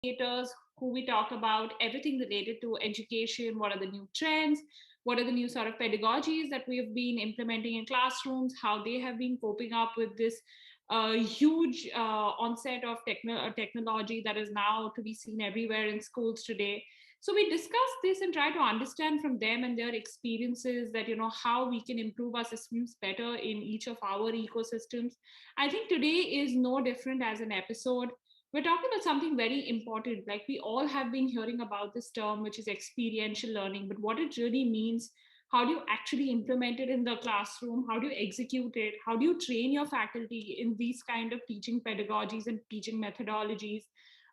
educators who we talk about everything related to education. What are the new trends? What are the new sort of pedagogies that we have been implementing in classrooms? How they have been coping up with this huge onset of technology that is now to be seen everywhere in schools today. So we discuss this and try to understand from them and their experiences that how we can improve our systems better in each of our ecosystems. I think today is no different as an episode. We're talking about something very important. Like, we all have been hearing about this term, which is experiential learning, but what it really means, how do you actually implement it in the classroom? How do you execute it? How do you train your faculty in these kind of teaching pedagogies and teaching methodologies?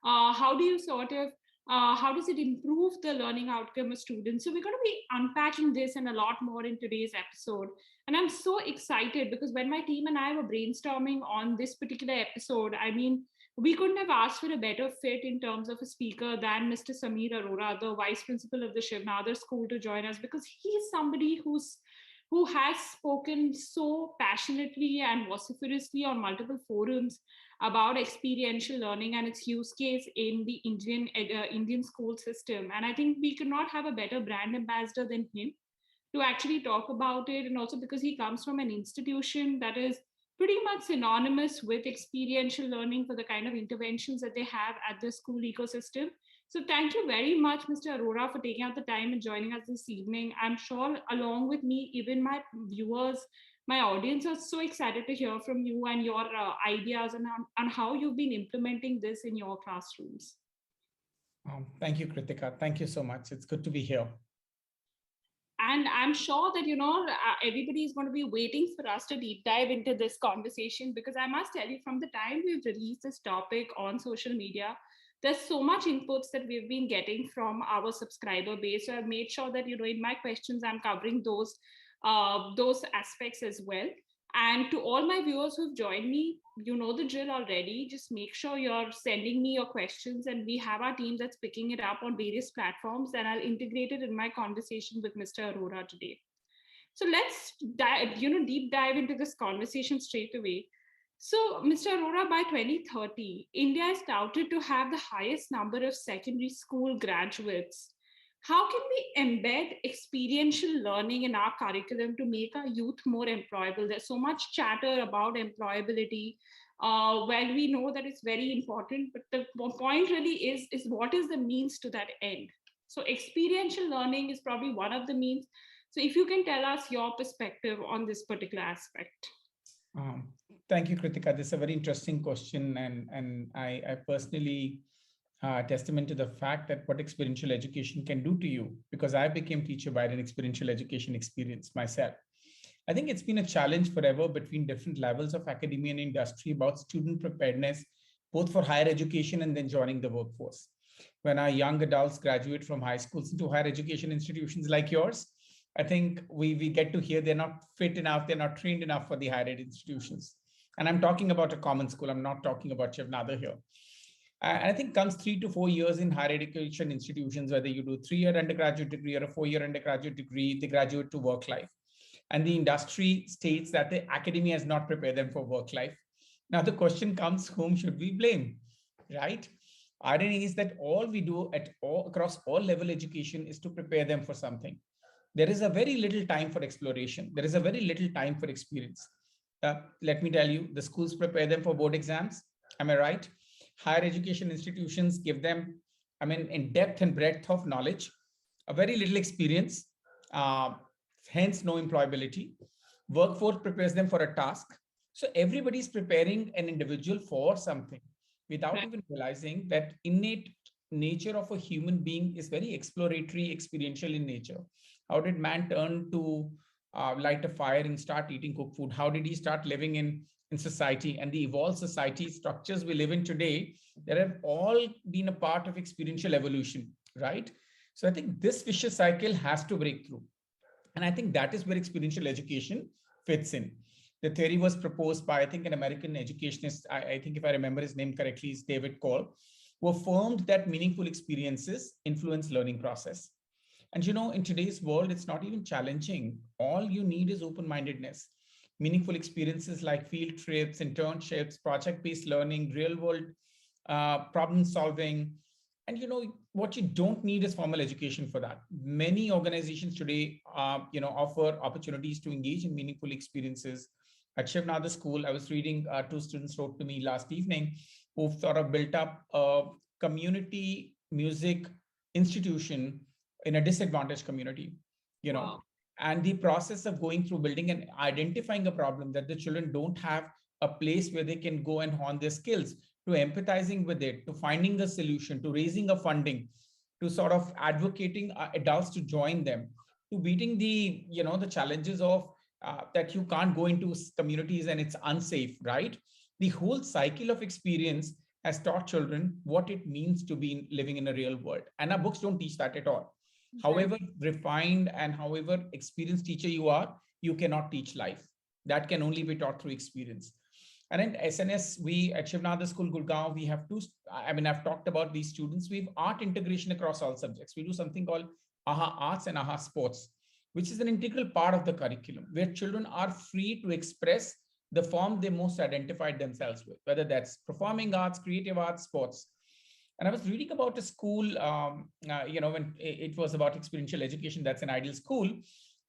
How do you sort of how does it improve the learning outcome of students? So we're going to be unpacking this and a lot more in today's episode. And I'm so excited because when my team and I were brainstorming on this particular episode, I mean, we couldn't have asked for a better fit in terms of a speaker than Mr. Sameer Arora, the vice principal of the Shivnadar School, to join us, because he's somebody who has spoken so passionately and vociferously on multiple forums about experiential learning and its use case in the Indian school system. And I think we could not have a better brand ambassador than him to actually talk about it. And also because he comes from an institution that is pretty much synonymous with experiential learning for the kind of interventions that they have at the school ecosystem. So thank you very much, Mr. Arora, for taking out the time and joining us this evening. I'm sure along with me, even my viewers, my audience are so excited to hear from you and your ideas on how you've been implementing this in your classrooms. Thank you, Kritika. Thank you so much. It's good to be here. And I'm sure that, everybody is going to be waiting for us to deep dive into this conversation, because I must tell you, from the time we've released this topic on social media, there's so much inputs that we've been getting from our subscriber base. So I've made sure that, in my questions, I'm covering those aspects as well. And to all my viewers who've joined me, you know the drill already. Just make sure you're sending me your questions, and we have our team that's picking it up on various platforms, and I'll integrate it in my conversation with Mr. Arora today. So let's deep dive into this conversation straight away. So, Mr. Arora, by 2030, India is touted to have the highest number of secondary school graduates. How can we embed experiential learning in our curriculum to make our youth more employable? There's so much chatter about employability. Well, we know that it's very important, but the point really is what is the means to that end? So experiential learning is probably one of the means. So if you can tell us your perspective on this particular aspect. Thank you, Kritika. This is a very interesting question, and I personally testament to the fact that what experiential education can do to you, because I became teacher by an experiential education experience myself. I think it's been a challenge forever between different levels of academia and industry about student preparedness, both for higher education and then joining the workforce. When our young adults graduate from high schools into higher education institutions like yours, I think we get to hear they're not fit enough, they're not trained enough for the higher ed institutions. And I'm talking about a common school. I'm not talking about Shivnadar here. And I think comes 3 to 4 years in higher education institutions, whether you do 3-year undergraduate degree or a 4-year undergraduate degree, they graduate to work life. And the industry states that the academia has not prepared them for work life. Now the question comes, whom should we blame, right? Irony is that all we do across all level education is to prepare them for something. There is a very little time for exploration. There is a very little time for experience. Let me tell you, the schools prepare them for board exams. Am I right? Higher education institutions give them, in depth and breadth of knowledge, a very little experience, hence no employability. Workforce prepares them for a task. So everybody's preparing an individual for something without even realizing that innate nature of a human being is very exploratory, experiential in nature. How did man turn to light a fire and start eating cooked food? How did he start living in society? And the evolved society structures we live in today, that have all been a part of experiential evolution, right? So I think this vicious cycle has to break through. And I think that is where experiential education fits in. The theory was proposed by, I think, an American educationist, I think if I remember his name correctly, is David Cole, who affirmed that meaningful experiences influence learning process. And in today's world, it's not even challenging. All you need is open-mindedness. Meaningful experiences like field trips, internships, project-based learning, real-world problem solving, And what you don't need is formal education for that. Many organizations today, offer opportunities to engage in meaningful experiences. At Shivnada School, I was reading, two students wrote to me last evening who've sort of built up a community music institution in a disadvantaged community, you know, Wow. and the process of going through building and identifying a problem that the children don't have a place where they can go and hone their skills, to empathizing with it, to finding the solution, to raising a funding, to sort of advocating adults to join them, to beating the challenges of that you can't go into communities and it's unsafe, right? The whole cycle of experience has taught children what it means to be living in a real world, and our books don't teach that at all. Right. However refined and however experienced teacher you are, you cannot teach life. That can only be taught through experience. And in SNS, we at Shivnada School, Gurgaon, we have two. I mean, I've talked about these students. We have art integration across all subjects. We do something called AHA Arts and AHA Sports, which is an integral part of the curriculum, where children are free to express the form they most identified themselves with, whether that's performing arts, creative arts, sports. And I was reading about a school, when it was about experiential education, that's an ideal school.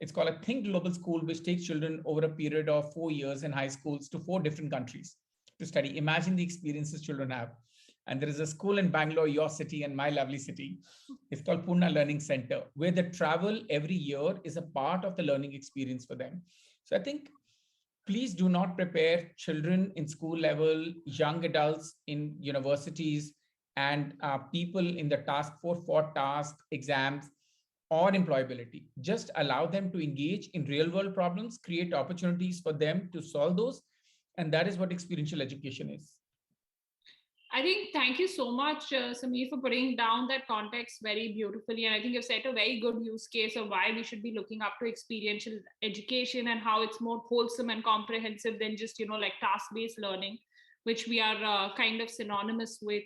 It's called a Think Global School, which takes children over a period of 4 years in high schools to 4 different countries to study. Imagine the experiences children have. And there is a school in Bangalore, your city, and my lovely city. It's called Pune Learning Center, where the travel every year is a part of the learning experience for them. So I think, please do not prepare children in school level, young adults in universities, and people in the task force for task exams or employability. Just allow them to engage in real world problems, create opportunities for them to solve those. And that is what experiential education is. I think thank you so much, Sameer, for putting down that context very beautifully. And I think you've set a very good use case of why we should be looking up to experiential education and how it's more wholesome and comprehensive than just, like task based learning, which we are kind of synonymous with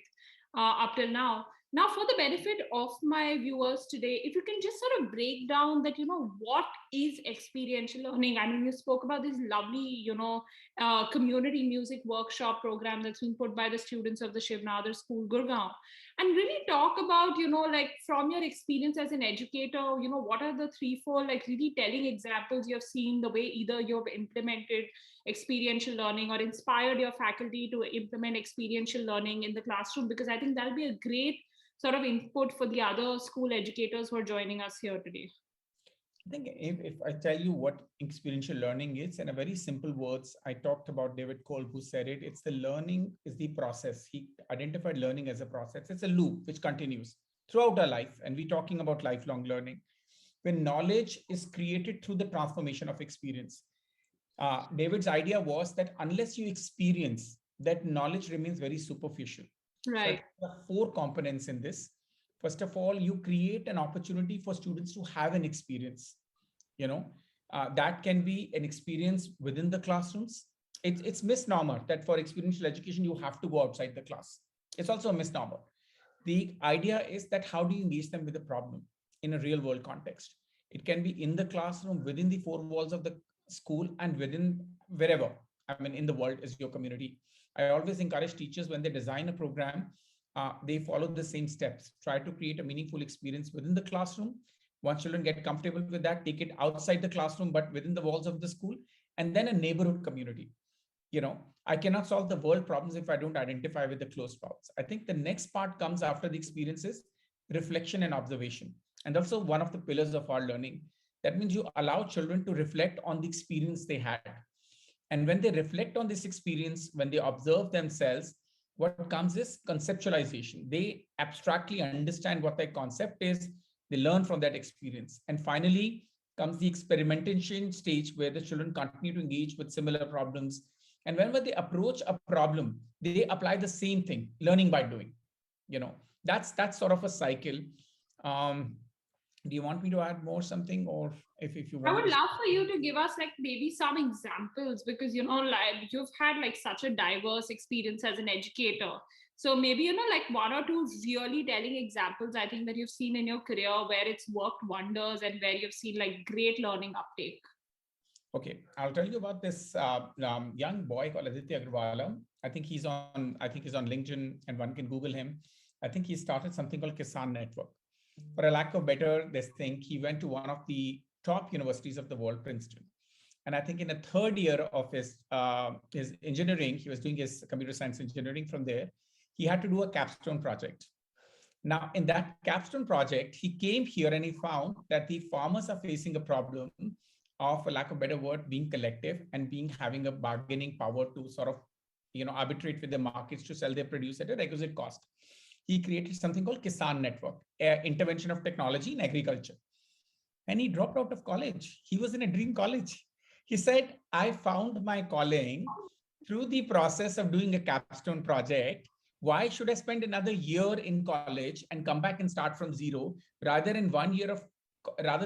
up till now. Now, for the benefit of my viewers today, if you can just sort of break down that, what is experiential learning? I mean, you spoke about this lovely, community music workshop program that's been put by the students of the Shivnadar School, Gurgaon, and really talk about, like from your experience as an educator, what are the three, four, like really telling examples you have seen the way either you've implemented experiential learning or inspired your faculty to implement experiential learning in the classroom, because I think that'll be a great sort of input for the other school educators who are joining us here today. I think if I tell you what experiential learning is, in a very simple words, I talked about David Kolb, who said it. It's the learning is the process. He identified learning as a process. It's a loop which continues throughout our life. And we're talking about lifelong learning, when knowledge is created through the transformation of experience. David's idea was that unless you experience, that knowledge remains very superficial. So I Right. think there are four components in this. First of all, you create an opportunity for students to have an experience. You know, that can be an experience within the classrooms. It's misnomer that for experiential education you have to go outside the class. It's also a misnomer. The idea is that how do you engage them with the problem in a real world context? It can be in the classroom, within the four walls of the school, and within wherever, I mean, in the world is your community. I always encourage teachers when they design a program, they follow the same steps. Try to create a meaningful experience within the classroom. Once children get comfortable with that, take it outside the classroom, but within the walls of the school, and then a neighborhood community. I cannot solve the world problems if I don't identify with the close problems. I think the next part comes after the experiences, reflection and observation. And also one of the pillars of our learning. That means you allow children to reflect on the experience they had. And when they reflect on this experience, when they observe themselves, what comes is conceptualization. They abstractly understand what their concept is. They learn from that experience. And finally comes the experimentation stage, where the children continue to engage with similar problems. And whenever they approach a problem, they apply the same thing, learning by doing. You know, that's sort of a cycle. Um, do you want me to add more something, or if you I want me would to? love for you to give us like maybe some examples, because like you've had like such a diverse experience as an educator. So maybe like one or two really telling examples I think that you've seen in your career where it's worked wonders and where you've seen like great learning uptake. Okay, I'll tell you about this young boy called Aditya Agrawala. I think he's on LinkedIn, and one can Google him. I think he started something called Kisan Network. For a lack of better this thing, he went to one of the top universities of the world, Princeton. And I think in the third year of his engineering, he was doing his computer science engineering from there. He had to do a capstone project. Now, in that capstone project, he came here and he found that the farmers are facing a problem of, a lack of better word, being collective and being having a bargaining power to sort of, arbitrate with the markets to sell their produce at a requisite cost. He created something called Kisan Network, intervention of technology in agriculture. And he dropped out of college. He was in a dream college. He said, I found my calling through the process of doing a capstone project. Why should I spend another year in college and come back and start from zero? Rather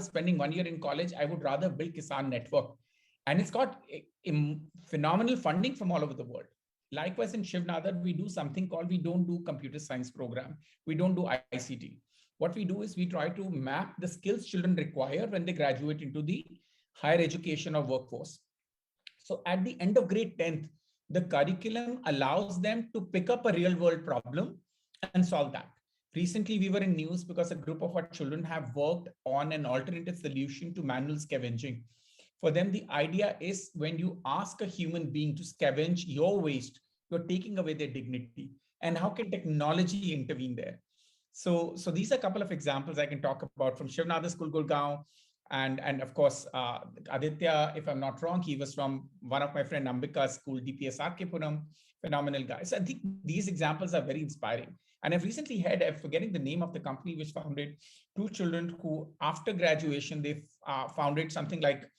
spending 1 year in college, I would rather build Kisan Network. And it's got phenomenal funding from all over the world. Likewise, in Shivnadar, we do something called, we don't do computer science program. We don't do ICT. What we do is we try to map the skills children require when they graduate into the higher education or workforce. So at the end of grade 10th, the curriculum allows them to pick up a real world problem and solve that. Recently, we were in news because a group of our children have worked on an alternative solution to manual scavenging. For them, the idea is when you ask a human being to scavenge your waste, you're taking away their dignity. And how can technology intervene there? So these are a couple of examples I can talk about from Shivnadar School, Gurgaon, and of course, Aditya, if I'm not wrong, he was from one of my friend Ambika's school, DPS Puram, phenomenal guy. So I think these examples are very inspiring. And I've recently had, I'm forgetting the name of the company which founded two children who, after graduation, they founded something like,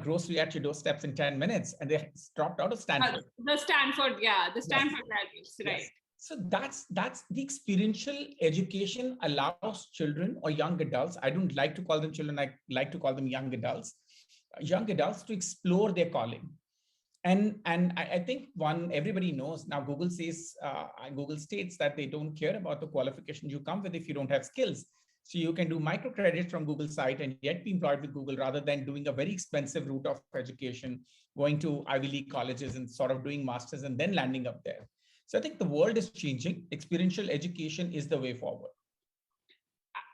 grocery at your doorsteps in 10 minutes, and they dropped out of Stanford. The Stanford, yeah, the Stanford graduates, right? Yes. So that's the experiential education allows children or young adults. I don't like to call them children. I like to call them young adults. Young adults to explore their calling. And I think one everybody knows now. Google states that they don't care about the qualifications you come with if you don't have skills. So you can do microcredit from Google site and yet be employed with Google rather than doing a very expensive route of education, going to Ivy League colleges and sort of doing masters and then landing up there. So I think the world is changing. Experiential education is the way forward.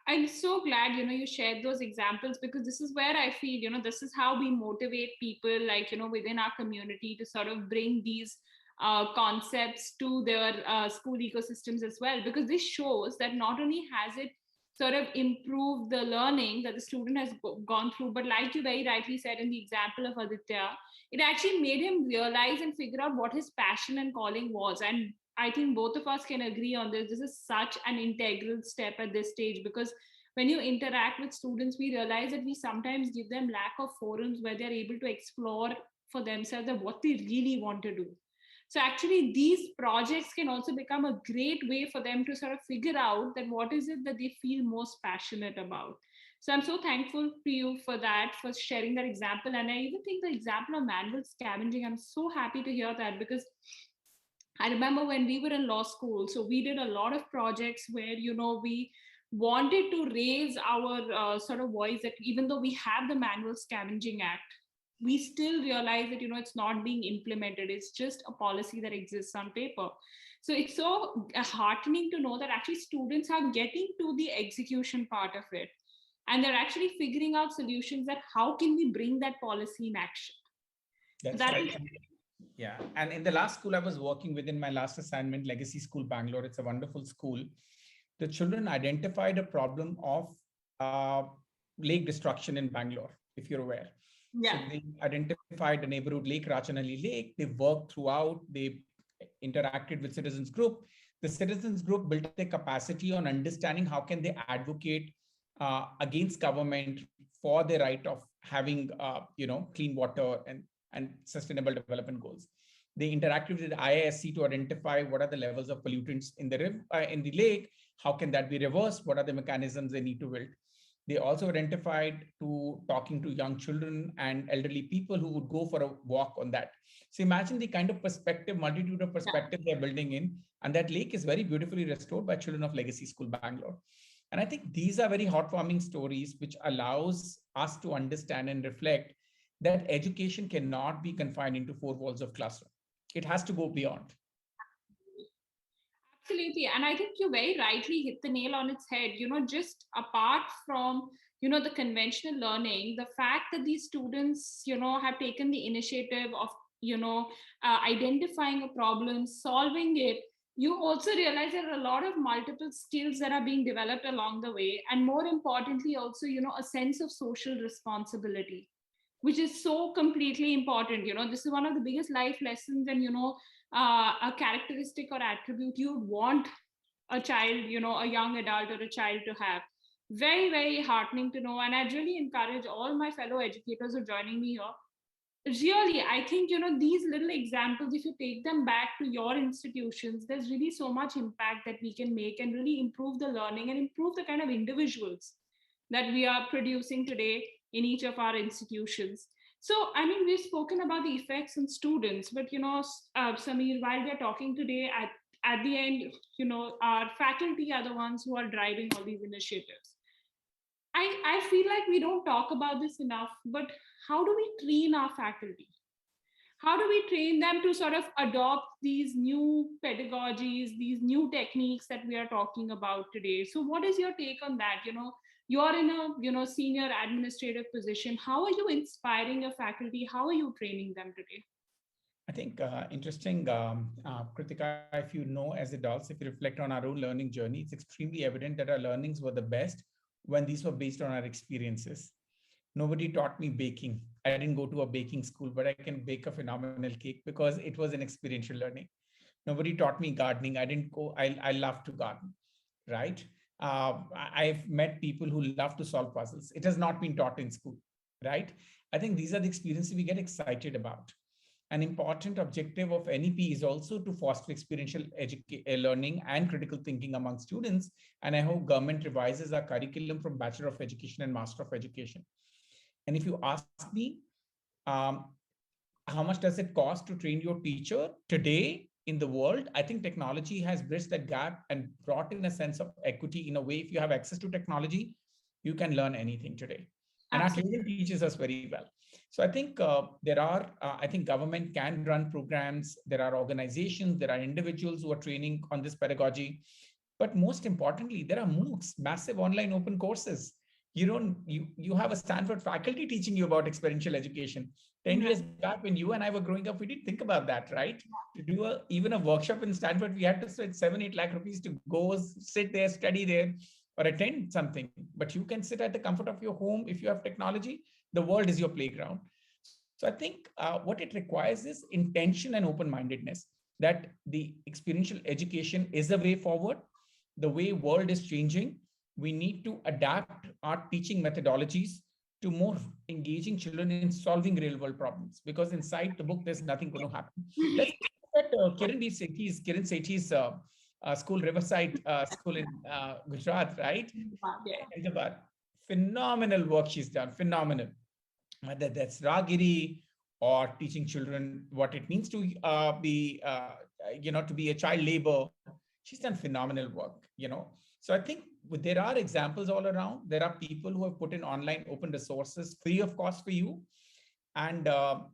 I'm so glad, you shared those examples, because this is where I feel, this is how we motivate people, like, within our community to sort of bring these concepts to their school ecosystems as well, because this shows that not only has it sort of improved the learning that the student has gone through, but like you very rightly said in the example of Aditya, it actually made him realize and figure out what his passion and calling was. And I think both of us can agree on this. This is such an integral step at this stage, because when you interact with students, we realize that we sometimes give them lack of forums where they're able to explore for themselves what they really want to do. So actually, these projects can also become a great way for them to sort of figure out that what is it that they feel most passionate about. So I'm so thankful to you for that, for sharing that example. And I even think the example of manual scavenging, I'm so happy to hear that, because I remember when we were in law school, so we did a lot of projects where, we wanted to raise our sort of voice that even though we have the Manual Scavenging Act, we still realize that, it's not being implemented. It's just a policy that exists on paper. So it's so heartening to know that actually students are getting to the execution part of it. And they're actually figuring out solutions that how can we bring that policy in action. That's right. Yeah. And in the last school I was working within my last assignment, Legacy School, Bangalore, it's a wonderful school. The children identified a problem of lake destruction in Bangalore, if you're aware. Yeah. So they identified a neighborhood lake, Rachanali Lake. They worked throughout. They interacted with citizens group. The citizens group built up their capacity on understanding how can they advocate against government for the right of having, clean water and sustainable development goals. They interacted with the IISC to identify what are the levels of pollutants in the river, in the lake. How can that be reversed? What are the mechanisms they need to build? They also identified to talking to young children and elderly people who would go for a walk on that. So imagine the kind of perspective, multitude of perspective they're building in. And that lake is very beautifully restored by children of Legacy School, Bangalore. And I think these are very heartwarming stories, which allows us to understand and reflect that education cannot be confined into four walls of classroom. It has to go beyond. Absolutely. And I think you very rightly hit the nail on its head. Just apart from, the conventional learning, the fact that these students, have taken the initiative of, identifying a problem, solving it, you also realize there are a lot of multiple skills that are being developed along the way. And more importantly, also, a sense of social responsibility, which is so completely important. This is one of the biggest life lessons, and a characteristic or attribute you would want a child, a young adult or a child to have. Very, very heartening to know. And I'd really encourage all my fellow educators who are joining me here. Really, I think, these little examples, if you take them back to your institutions, there's really so much impact that we can make and really improve the learning and improve the kind of individuals that we are producing today in each of our institutions. So, I mean, we've spoken about the effects on students, but, Samir, while we're talking today, at the end, our faculty are the ones who are driving all these initiatives. I feel like we don't talk about this enough, but how do we train our faculty? How do we train them to sort of adopt these new pedagogies, these new techniques that we are talking about today? So what is your take on that? You're in a senior administrative position. How are you inspiring your faculty? How are you training them today? I think interesting, Kritika, if you know as adults, if you reflect on our own learning journey, it's extremely evident that our learnings were the best when these were based on our experiences. Nobody taught me baking. I didn't go to a baking school, but I can bake a phenomenal cake because it was an experiential learning. Nobody taught me gardening. I didn't go, I love to garden, right? I've met people who love to solve puzzles. It has not been taught in school, right? I think these are the experiences we get excited about. An important objective of NEP is also to foster experiential learning and critical thinking among students. And I hope government revises our curriculum from Bachelor of Education and Master of Education. And if you ask me, um, how much does it cost to train your teacher today in the world? I think technology has bridged that gap and brought in a sense of equity in a way. If you have access to technology, you can learn anything today. And our Absolutely. training teaches us very well. So I think I think government can run programs. There are organizations, there are individuals who are training on this pedagogy. But most importantly, there are MOOCs, massive online open courses. You have a Stanford faculty teaching you about experiential education. 10 Right. years back when you and I were growing up, we didn't think about that, right? To do even a workshop in Stanford, we had to spend 7-8 lakh rupees to go sit there, study there, or attend something. But you can sit at the comfort of your home. If you have technology, the world is your playground. So I think what it requires is intention and open-mindedness, that the experiential education is a way forward. The way world is changing, we need to adapt our teaching methodologies to more engaging children in solving real world problems, because inside the book there's nothing going to happen. Let's look at Kiran Sethi's school, Riverside School in Gujarat, right? Yeah. Hyderabad. Phenomenal work she's done. Phenomenal. Whether that's Ragiri or teaching children what it means to to be a child labor. She's done phenomenal work. So I think there are examples all around. There are people who have put in online open resources free of cost for you. And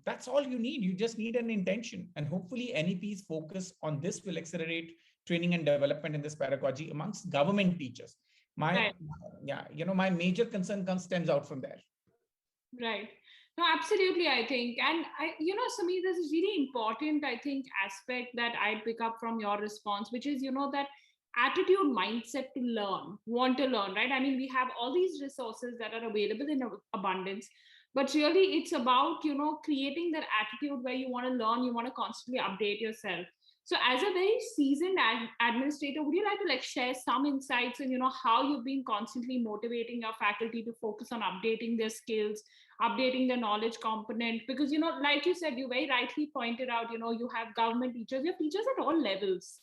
that's all you need. You just need an intention. And hopefully NEP's focus on this will accelerate training and development in this pedagogy amongst government teachers. My, Right. yeah, my major concern stems out from there. Right. No, absolutely, I think. And Samir, there's a really important, I think, aspect that I pick up from your response, which is, that attitude mindset to learn, want to learn, right? I mean, we have all these resources that are available in abundance, but really it's about, creating that attitude where you want to learn, you want to constantly update yourself. So as a very seasoned administrator, would you like to share some insights on, how you've been constantly motivating your faculty to focus on updating their skills, updating the knowledge component? Because, like you said, you very rightly pointed out, you have government teachers, you have teachers at all levels,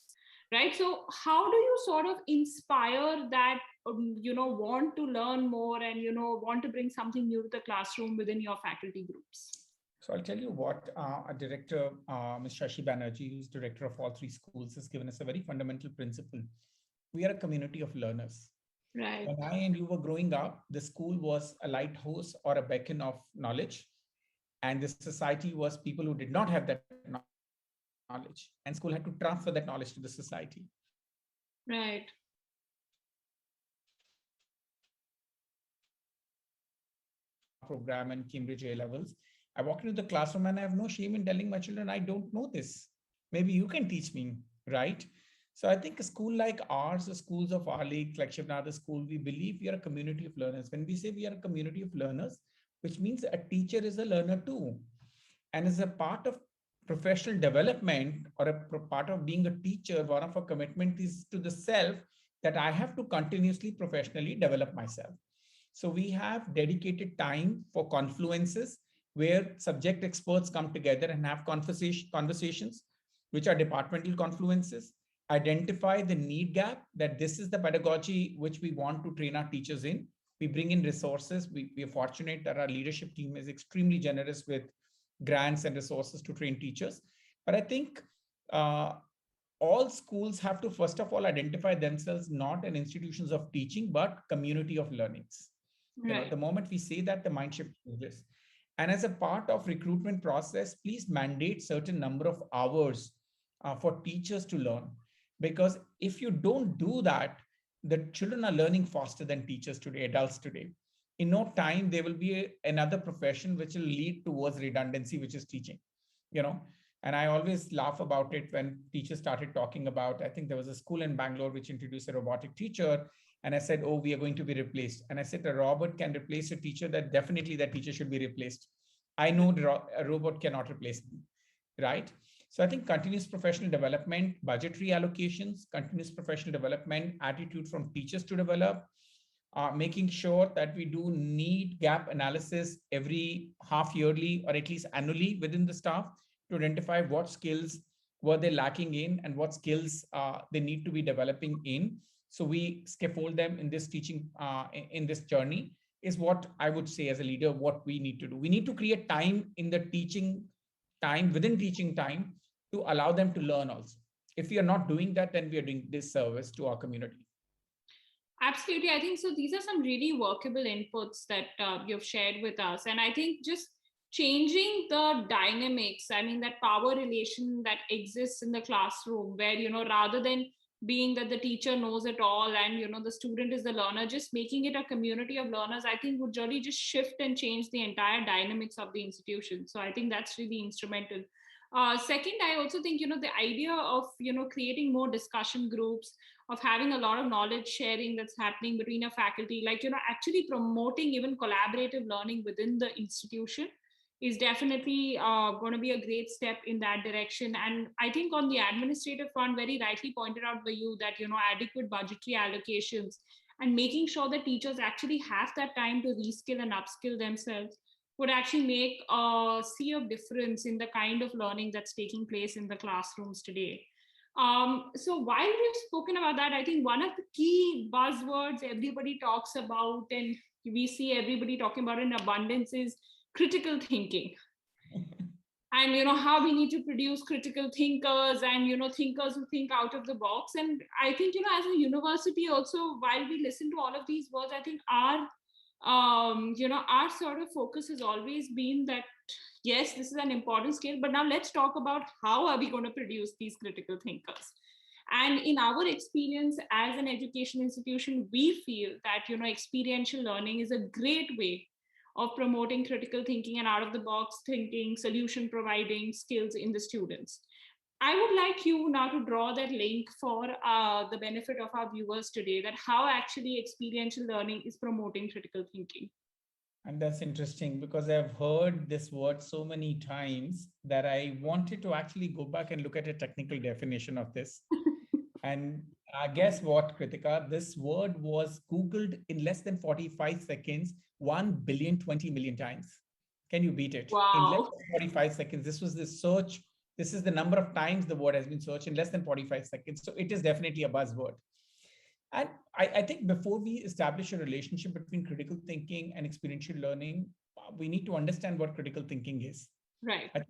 right? So how do you sort of inspire that, want to learn more and, want to bring something new to the classroom within your faculty groups? So I'll tell you what a director, Ms. Shashi Banerjee, who's director of all three schools, has given us a very fundamental principle. We are a community of learners. Right. When I and you were growing up, the school was a lighthouse or a beacon of knowledge. And the society was people who did not have that knowledge. And school had to transfer that knowledge to the society. Right. Program and Cambridge A levels. I walk into the classroom and I have no shame in telling my children, I don't know this. Maybe you can teach me, right? So I think a school like ours, the schools of our league, like Shivnada School, we believe we are a community of learners. When we say we are a community of learners, which means a teacher is a learner too. And as a part of professional development or a part of being a teacher, one of our commitment is to the self that I have to continuously professionally develop myself. So we have dedicated time for confluences where subject experts come together and have conversations, which are departmental confluences, identify the need gap that this is the pedagogy which we want to train our teachers in. We bring in resources. We are fortunate that our leadership team is extremely generous with grants and resources to train teachers. But I think uh, all schools have to first of all identify themselves not in institutions of teaching but community of learnings. The Right. moment we say that, the mind shift changes. And as a part of recruitment process, please mandate certain number of hours for teachers to learn, because if you don't do that, the children are learning faster than teachers today, adults today. In no time there will be another profession which will lead towards redundancy, which is teaching. you know and I always laugh about it when teachers started talking about, I think there was a school in Bangalore which introduced a robotic teacher. And I said, oh, we are going to be replaced. And I said, a robot can replace a teacher, that definitely that teacher should be replaced. I know a robot cannot replace me, right? So I think continuous professional development, budgetary allocations, continuous professional development, attitude from teachers to develop, making sure that we do need gap analysis every half yearly or at least annually within the staff to identify what skills were they lacking in and what skills they need to be developing in. So we scaffold them in this teaching, in this journey, is what I would say as a leader, what we need to do. We need to create time in the teaching time, within teaching time, to allow them to learn also. If we are not doing that, then we are doing disservice to our community. Absolutely. I think so. These are some really workable inputs that you've shared with us. And I think just changing the dynamics, I mean, that power relation that exists in the classroom, where, rather than being that the teacher knows it all and, the student is the learner, just making it a community of learners, I think would really just shift and change the entire dynamics of the institution. So I think that's really instrumental. Second, I also think, the idea of, creating more discussion groups, of having a lot of knowledge sharing that's happening between a faculty, like, actually promoting even collaborative learning within the institution is definitely going to be a great step in that direction. And I think on the administrative front, very rightly pointed out by you that, adequate budgetary allocations and making sure that teachers actually have that time to reskill and upskill themselves would actually make a sea of difference in the kind of learning that's taking place in the classrooms today. So while we've spoken about that, I think one of the key buzzwords everybody talks about and we see everybody talking about in abundance is critical thinking. And how we need to produce critical thinkers and thinkers who think out of the box. And I think as a university also, while we listen to all of these words, I think our sort of focus has always been that yes, this is an important skill, but now let's talk about how are we going to produce these critical thinkers. And in our experience as an education institution, we feel that experiential learning is a great way of promoting critical thinking and out of the box thinking, solution providing skills in the students. I would like you now to draw that link for the benefit of our viewers today, that how actually experiential learning is promoting critical thinking. And that's interesting because I've heard this word so many times that I wanted to actually go back and look at a technical definition of this. And guess what, Kritika? This word was Googled in less than 45 seconds, 1 billion, 20 million times. Can you beat it? In less Wow. than 45 seconds, this was the search. This is the number of times the word has been searched in less than 45 seconds. So it is definitely a buzzword. And I think before we establish a relationship between critical thinking and experiential learning, we need to understand what critical thinking is. Right. I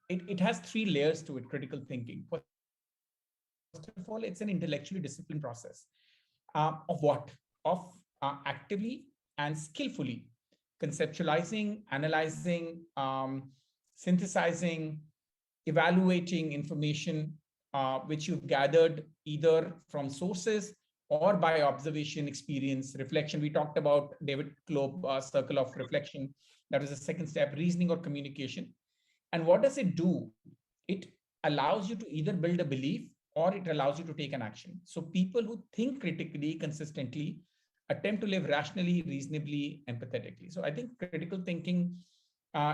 think it has three layers to it, critical thinking. First of all, it's an intellectually disciplined process. Of what? Of actively and skillfully conceptualizing, analyzing, synthesizing, evaluating information which you've gathered either from sources or by observation, experience, reflection. We talked about David Klopp circle of reflection. That is the second step, reasoning or communication. And what does it do? It allows you to either build a belief or it allows you to take an action. So people who think critically consistently attempt to live rationally, reasonably, empathetically. So I think critical thinking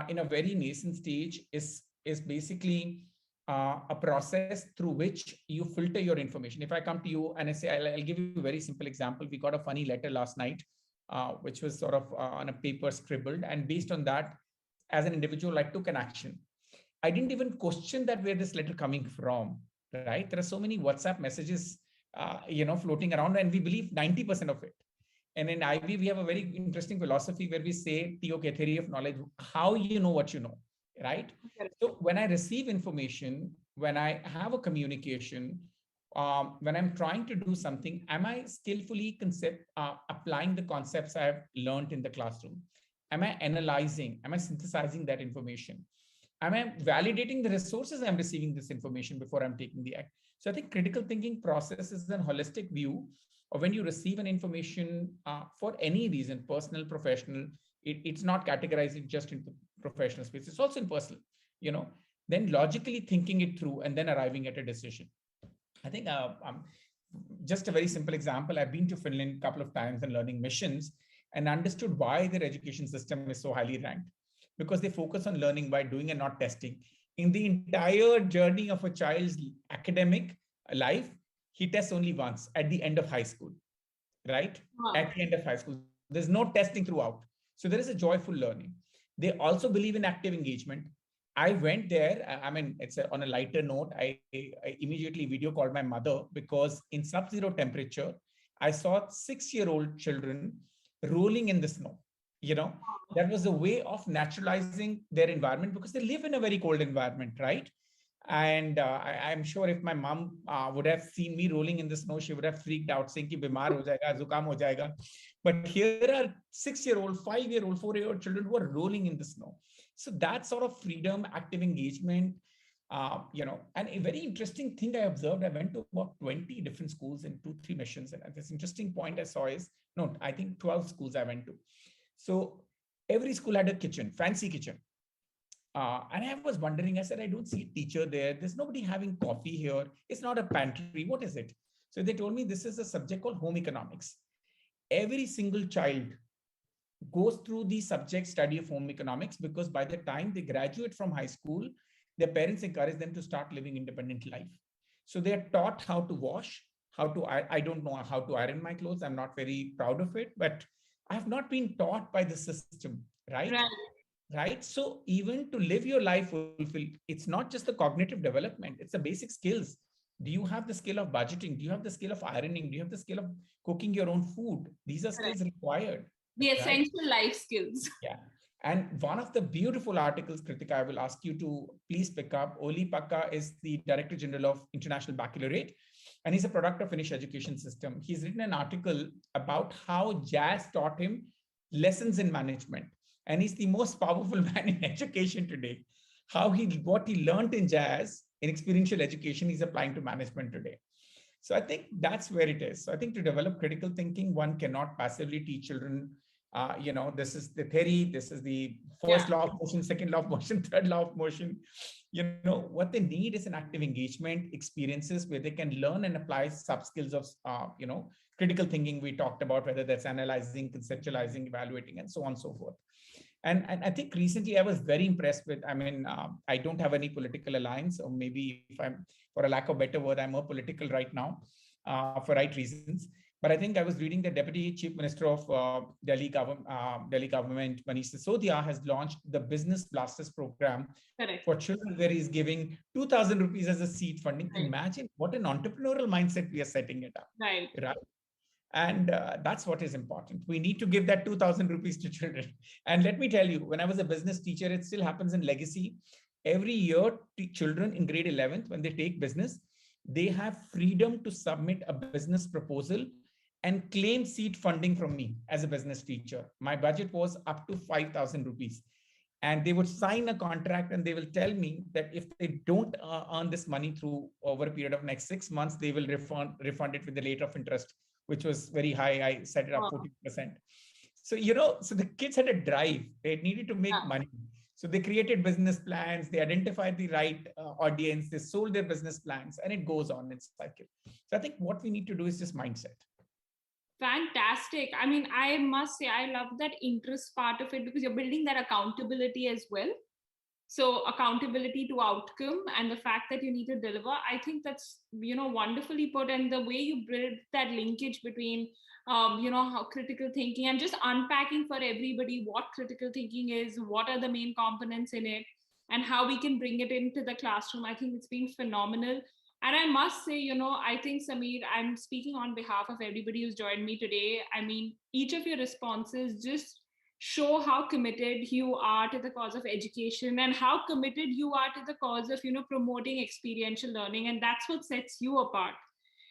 in a very nascent stage is basically a process through which you filter your information. If I come to you and I say, I'll give you a very simple example. We got a funny letter last night, which was sort of on a paper scribbled. And based on that, as an individual, I took an action. I didn't even question that where this letter coming from, right? There are so many WhatsApp messages, floating around, and we believe 90% of it. And in IB, we have a very interesting philosophy where we say, TOK, theory of knowledge, how you know what you know, right? So when I receive information, when I have a communication, when I'm trying to do something, am I skillfully applying the concepts I've learned in the classroom? Am I analyzing? Am I synthesizing that information? Am I validating the resources I'm receiving this information before I'm taking the act? So I think critical thinking process is a holistic view of when you receive an information for any reason, personal, professional. It's not categorized just into professional space. It's also in personal, then logically thinking it through and then arriving at a decision. I think just a very simple example. I've been to Finland a couple of times and learning missions and understood why their education system is so highly ranked, because they focus on learning by doing and not testing. In the entire journey of a child's academic life, he tests only once at the end of high school, right? Wow. At the end of high school. There's no testing throughout. So there is a joyful learning. They also believe in active engagement. I went there. On a lighter note, I immediately video called my mother because in sub-zero temperature, I saw 6-year-old children rolling in the snow. That was a way of naturalizing their environment because they live in a very cold environment, right? And I'm sure if my mom would have seen me rolling in the snow, she would have freaked out, saying, "Ki bimar ho jayega, zukam ho jayega." But here are 6-year-old, 5-year-old, 4-year-old children who are rolling in the snow. So that sort of freedom, active engagement, and a very interesting thing I observed, I went to about 20 different schools in 2-3 missions. And this interesting point I saw is, no, I think 12 schools I went to. So every school had a kitchen, fancy kitchen. And I was wondering, I said, I don't see a teacher there. There's nobody having coffee here. It's not a pantry. What is it? So they told me this is a subject called home economics. Every single child goes through the subject study of home economics because by the time they graduate from high school, their parents encourage them to start living independent life. So they are taught how to wash, I don't know how to iron my clothes. I'm not very proud of it, but I have not been taught by the system, right? Right. So even to live your life fulfilled, it's not just the cognitive development, it's the basic skills. Do you have the skill of budgeting? Do you have the skill of ironing? Do you have the skill of cooking your own food? These are skills required. The right? essential life skills. Yeah. And one of the beautiful articles, Kritika, I will ask you to please pick up. Oli Pakka is the Director General of International Baccalaureate, and he's a product of Finnish education system. He's written an article about how jazz taught him lessons in management. And he's the most powerful man in education today. What he learned in jazz, in experiential education, he's applying to management today. So I think that's where it is. So I think to develop critical thinking, one cannot passively teach children, this is the theory, this is the first law of motion, second law of motion, third law of motion. What they need is an active engagement, experiences where they can learn and apply sub skills of, critical thinking we talked about, whether that's analyzing, conceptualizing, evaluating, and so on and so forth. And I think recently I was very impressed with, I don't have any political alliance, or maybe if I'm, for a lack of a better word, I'm more political right now for right reasons. But I think I was reading the Deputy Chief Minister of Delhi government, Manish Sisodia, has launched the Business Blasters program for children, where he's giving 2,000 rupees as a seed funding. Imagine what an entrepreneurial mindset we are setting it up. Right. And that's what is important. We need to give that 2,000 rupees to children. And let me tell you, when I was a business teacher, it still happens in legacy. Every year, children in grade 11th, when they take business, they have freedom to submit a business proposal and claim seed funding from me as a business teacher. My budget was up to 5,000 rupees. and they would sign a contract and they will tell me that if they don't earn this money through over a period of next 6 months, they will refund it with the rate of interest, which was very high. I set it up Wow. 40%. So so the kids had a drive. They needed to make Yeah. money. So they created business plans, they identified the right audience, they sold their business plans, and it goes on in cycle. So I think what we need to do is just mindset. Fantastic. I mean, I must say, I love that interest part of it because you're building that accountability as well. So accountability to outcome and the fact that you need to deliver, I think that's, wonderfully put. And the way you build that linkage between, how critical thinking and just unpacking for everybody what critical thinking is, what are the main components in it, and how we can bring it into the classroom. I think it's been phenomenal. And I must say, I think, Sameer, I'm speaking on behalf of everybody who's joined me today. I mean, each of your responses just show how committed you are to the cause of education and how committed you are to the cause of, promoting experiential learning. And that's what sets you apart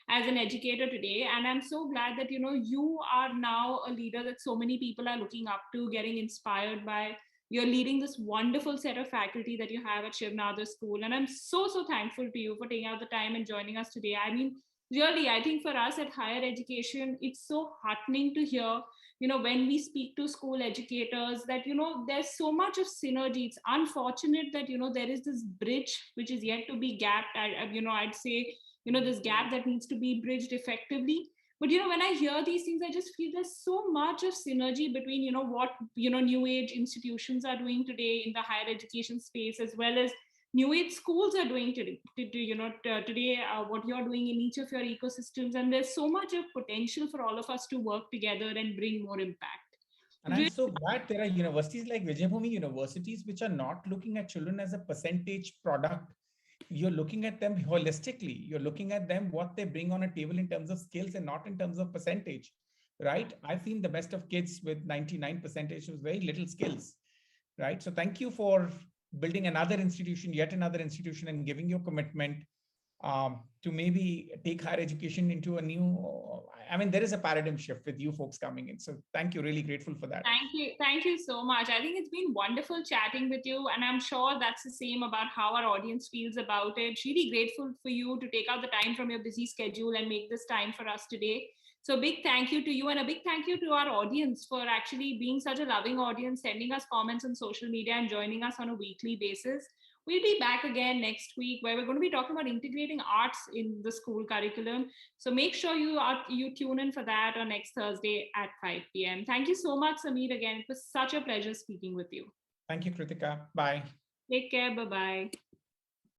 as an educator today. And I'm so glad that, you are now a leader that so many people are looking up to, getting inspired by. You're leading this wonderful set of faculty that you have at Shivnadar School. And I'm so, so thankful to you for taking out the time and joining us today. I mean, really, I think for us at higher education, it's so heartening to hear, when we speak to school educators, that, there's so much of synergy. It's unfortunate that, there is this bridge which is yet to be gapped. I'd say, this gap that needs to be bridged effectively. But when I hear these things, I just feel there's so much of synergy between, what, new age institutions are doing today in the higher education space, as well as new age schools are doing today, what you're doing in each of your ecosystems. And there's so much of potential for all of us to work together and bring more impact. And I'm so glad there are universities like Vijayabhumi universities which are not looking at children as a percentage product. You're looking at them holistically. You're looking at them, what they bring on a table in terms of skills and not in terms of percentage, right? I've seen the best of kids with 99 percentage with very little skills, right? So thank you for building another institution, yet another institution, and giving your commitment to maybe take higher education into a new, I mean, there is a paradigm shift with you folks coming in. So thank you, really grateful for that. Thank you. Thank you so much. I think it's been wonderful chatting with you. And I'm sure that's the same about how our audience feels about it. Really grateful for you to take out the time from your busy schedule and make this time for us today. So big thank you to you, and a big thank you to our audience for actually being such a loving audience, sending us comments on social media and joining us on a weekly basis. We'll be back again next week where we're going to be talking about integrating arts in the school curriculum. So make sure you tune in for that on next Thursday at 5 p.m. Thank you so much, Sameer. Again, it was such a pleasure speaking with you. Thank you, Kritika. Bye. Take care. Bye-bye.